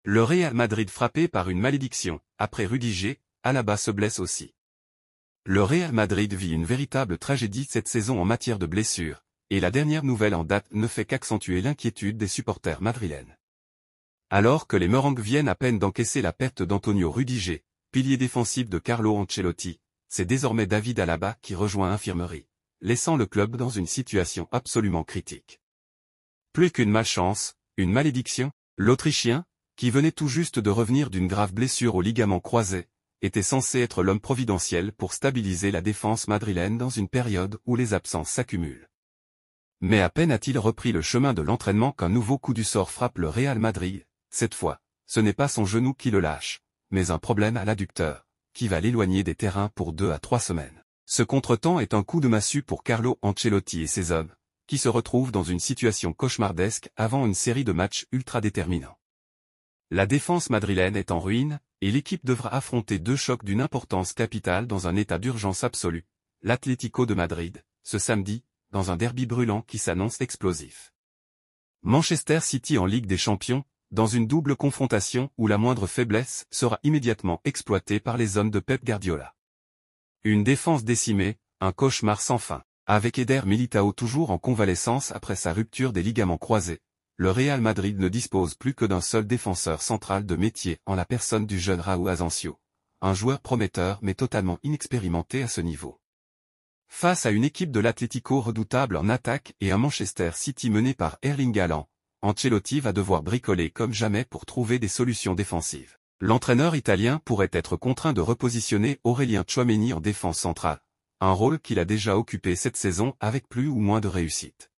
Le Real Madrid frappé par une malédiction, après Rudiger, Alaba se blesse aussi. Le Real Madrid vit une véritable tragédie cette saison en matière de blessures, et la dernière nouvelle en date ne fait qu'accentuer l'inquiétude des supporters madrilènes. Alors que les Merengues viennent à peine d'encaisser la perte d'Antonio Rudiger, pilier défensif de Carlo Ancelotti, c'est désormais David Alaba qui rejoint l'infirmerie, laissant le club dans une situation absolument critique. Plus qu'une malchance, une malédiction, l'Autrichien, qui venait tout juste de revenir d'une grave blessure au ligament croisé, était censé être l'homme providentiel pour stabiliser la défense madrilène dans une période où les absences s'accumulent. Mais à peine a-t-il repris le chemin de l'entraînement qu'un nouveau coup du sort frappe le Real Madrid. Cette fois, ce n'est pas son genou qui le lâche, mais un problème à l'adducteur, qui va l'éloigner des terrains pour 2 à 3 semaines. Ce contretemps est un coup de massue pour Carlo Ancelotti et ses hommes, qui se retrouvent dans une situation cauchemardesque avant une série de matchs ultra déterminants. La défense madrilène est en ruine, et l'équipe devra affronter 2 chocs d'une importance capitale dans un état d'urgence absolu. L'Atlético de Madrid, ce samedi, dans un derby brûlant qui s'annonce explosif. Manchester City en Ligue des Champions, dans une double confrontation où la moindre faiblesse sera immédiatement exploitée par les hommes de Pep Guardiola. Une défense décimée, un cauchemar sans fin. Avec Eder Militao toujours en convalescence après sa rupture des ligaments croisés, le Real Madrid ne dispose plus que d'un seul défenseur central de métier en la personne du jeune Raúl Asensio, un joueur prometteur mais totalement inexpérimenté à ce niveau. Face à une équipe de l'Atlético redoutable en attaque et un Manchester City mené par Erling Haaland, Ancelotti va devoir bricoler comme jamais pour trouver des solutions défensives. L'entraîneur italien pourrait être contraint de repositionner Aurélien Tchouaméni en défense centrale, un rôle qu'il a déjà occupé cette saison avec plus ou moins de réussite.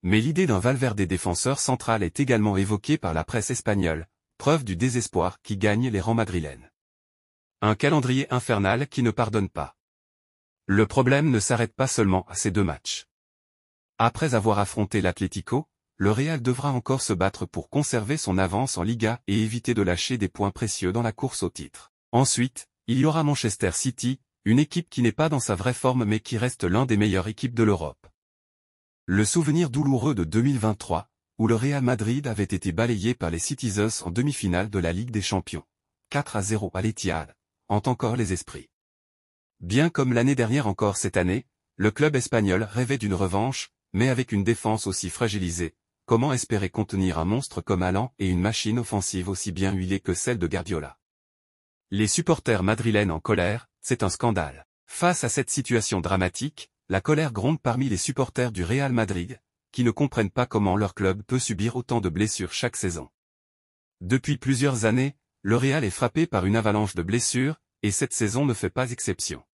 Mais l'idée d'un Valverde défenseur central est également évoquée par la presse espagnole, preuve du désespoir qui gagne les rangs madrilènes. Un calendrier infernal qui ne pardonne pas. Le problème ne s'arrête pas seulement à ces 2 matchs. Après avoir affronté l'Atlético, le Real devra encore se battre pour conserver son avance en Liga et éviter de lâcher des points précieux dans la course au titre. Ensuite, il y aura Manchester City, une équipe qui n'est pas dans sa vraie forme mais qui reste l'un des meilleures équipes de l'Europe. Le souvenir douloureux de 2023, où le Real Madrid avait été balayé par les Citizens en demi-finale de la Ligue des Champions, 4-0 à l'Etihad, hante encore les esprits. Bien comme l'année dernière encore cette année, le club espagnol rêvait d'une revanche, mais avec une défense aussi fragilisée, comment espérer contenir un monstre comme Haaland et une machine offensive aussi bien huilée que celle de Guardiola? Les supporters madrilènes en colère, c'est un scandale. Face à cette situation dramatique, la colère gronde parmi les supporters du Real Madrid, qui ne comprennent pas comment leur club peut subir autant de blessures chaque saison. Depuis plusieurs années, le Real est frappé par une avalanche de blessures, et cette saison ne fait pas exception.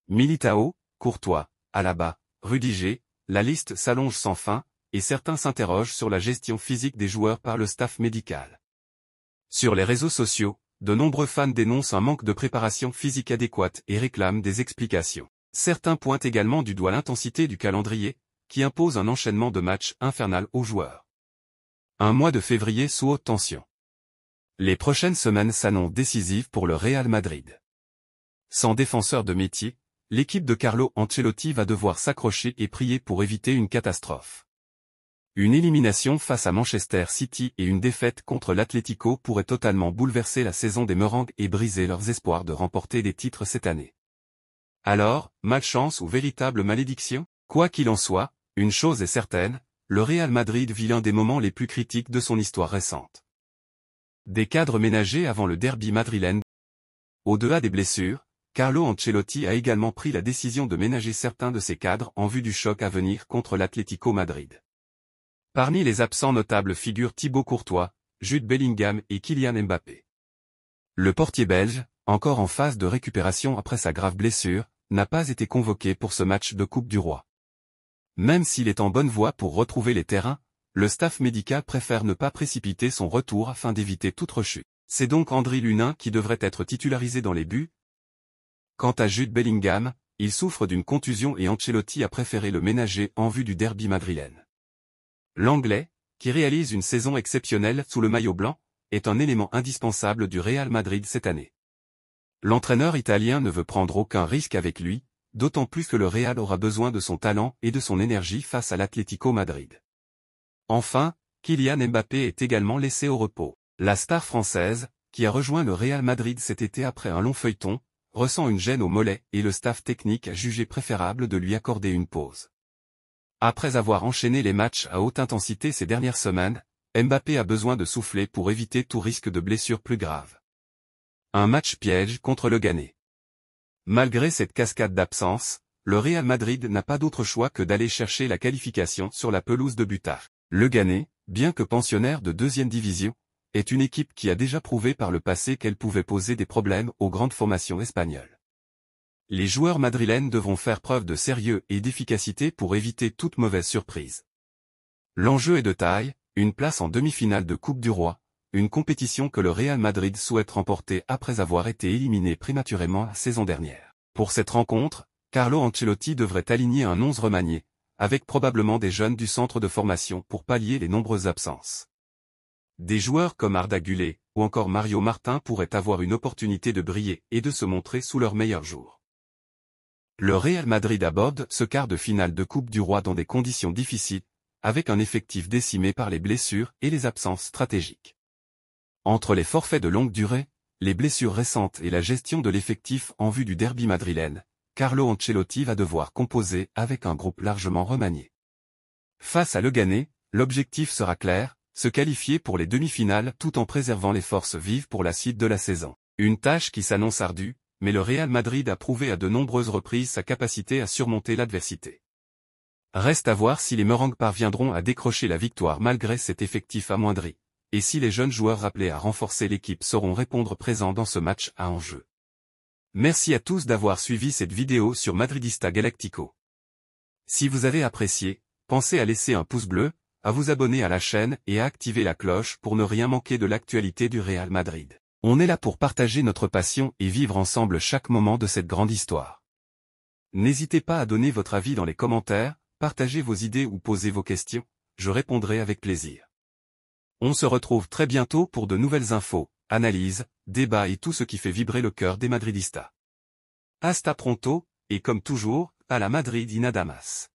Militao, Courtois, Alaba, Rudiger, la liste s'allonge sans fin, et certains s'interrogent sur la gestion physique des joueurs par le staff médical. Sur les réseaux sociaux, de nombreux fans dénoncent un manque de préparation physique adéquate et réclament des explications. Certains pointent également du doigt l'intensité du calendrier, qui impose un enchaînement de matchs infernal aux joueurs. Un mois de février sous haute tension. Les prochaines semaines s'annoncent décisives pour le Real Madrid. Sans défenseur de métier, l'équipe de Carlo Ancelotti va devoir s'accrocher et prier pour éviter une catastrophe. Une élimination face à Manchester City et une défaite contre l'Atlético pourraient totalement bouleverser la saison des Merengues et briser leurs espoirs de remporter des titres cette année. Alors, malchance ou véritable malédiction? Quoi qu'il en soit, une chose est certaine, le Real Madrid vit l'un des moments les plus critiques de son histoire récente. Des cadres ménagés avant le derby madrilène. Au-delà des blessures, Carlo Ancelotti a également pris la décision de ménager certains de ses cadres en vue du choc à venir contre l'Atlético Madrid. Parmi les absents notables figurent Thibaut Courtois, Jude Bellingham et Kylian Mbappé. Le portier belge, encore en phase de récupération après sa grave blessure, n'a pas été convoqué pour ce match de Coupe du Roi. Même s'il est en bonne voie pour retrouver les terrains, le staff médical préfère ne pas précipiter son retour afin d'éviter toute rechute. C'est donc Andriy Lunin qui devrait être titularisé dans les buts. Quant à Jude Bellingham, il souffre d'une contusion et Ancelotti a préféré le ménager en vue du derby madrilène. L'Anglais, qui réalise une saison exceptionnelle sous le maillot blanc, est un élément indispensable du Real Madrid cette année. L'entraîneur italien ne veut prendre aucun risque avec lui, d'autant plus que le Real aura besoin de son talent et de son énergie face à l'Atlético Madrid. Enfin, Kylian Mbappé est également laissé au repos. La star française, qui a rejoint le Real Madrid cet été après un long feuilleton, ressent une gêne au mollet et le staff technique a jugé préférable de lui accorder une pause. Après avoir enchaîné les matchs à haute intensité ces dernières semaines, Mbappé a besoin de souffler pour éviter tout risque de blessure plus grave. Un match piège contre le Ghané. Malgré cette cascade d'absence, le Real Madrid n'a pas d'autre choix que d'aller chercher la qualification sur la pelouse de Butar. Le Ghané, bien que pensionnaire de deuxième division, est une équipe qui a déjà prouvé par le passé qu'elle pouvait poser des problèmes aux grandes formations espagnoles. Les joueurs madrilènes devront faire preuve de sérieux et d'efficacité pour éviter toute mauvaise surprise. L'enjeu est de taille, une place en demi-finale de Coupe du Roi, une compétition que le Real Madrid souhaite remporter après avoir été éliminé prématurément la saison dernière. Pour cette rencontre, Carlo Ancelotti devrait aligner un 11 remanié, avec probablement des jeunes du centre de formation pour pallier les nombreuses absences. Des joueurs comme Arda Güler, ou encore Mario Martin pourraient avoir une opportunité de briller et de se montrer sous leur meilleur jour. Le Real Madrid aborde ce quart de finale de Coupe du Roi dans des conditions difficiles, avec un effectif décimé par les blessures et les absences stratégiques. Entre les forfaits de longue durée, les blessures récentes et la gestion de l'effectif en vue du derby madrilène, Carlo Ancelotti va devoir composer avec un groupe largement remanié. Face à Le Ghané, l'objectif sera clair, se qualifier pour les demi-finales tout en préservant les forces vives pour la suite de la saison. Une tâche qui s'annonce ardue, mais le Real Madrid a prouvé à de nombreuses reprises sa capacité à surmonter l'adversité. Reste à voir si les Merengues parviendront à décrocher la victoire malgré cet effectif amoindri, et si les jeunes joueurs appelés à renforcer l'équipe sauront répondre présents dans ce match à enjeu. Merci à tous d'avoir suivi cette vidéo sur Madridista Galactico. Si vous avez apprécié, pensez à laisser un pouce bleu, à vous abonner à la chaîne et à activer la cloche pour ne rien manquer de l'actualité du Real Madrid. On est là pour partager notre passion et vivre ensemble chaque moment de cette grande histoire. N'hésitez pas à donner votre avis dans les commentaires, partagez vos idées ou posez vos questions, je répondrai avec plaisir. On se retrouve très bientôt pour de nouvelles infos, analyses, débats et tout ce qui fait vibrer le cœur des Madridistas. Hasta pronto, et comme toujours, à la Madrid y nada más.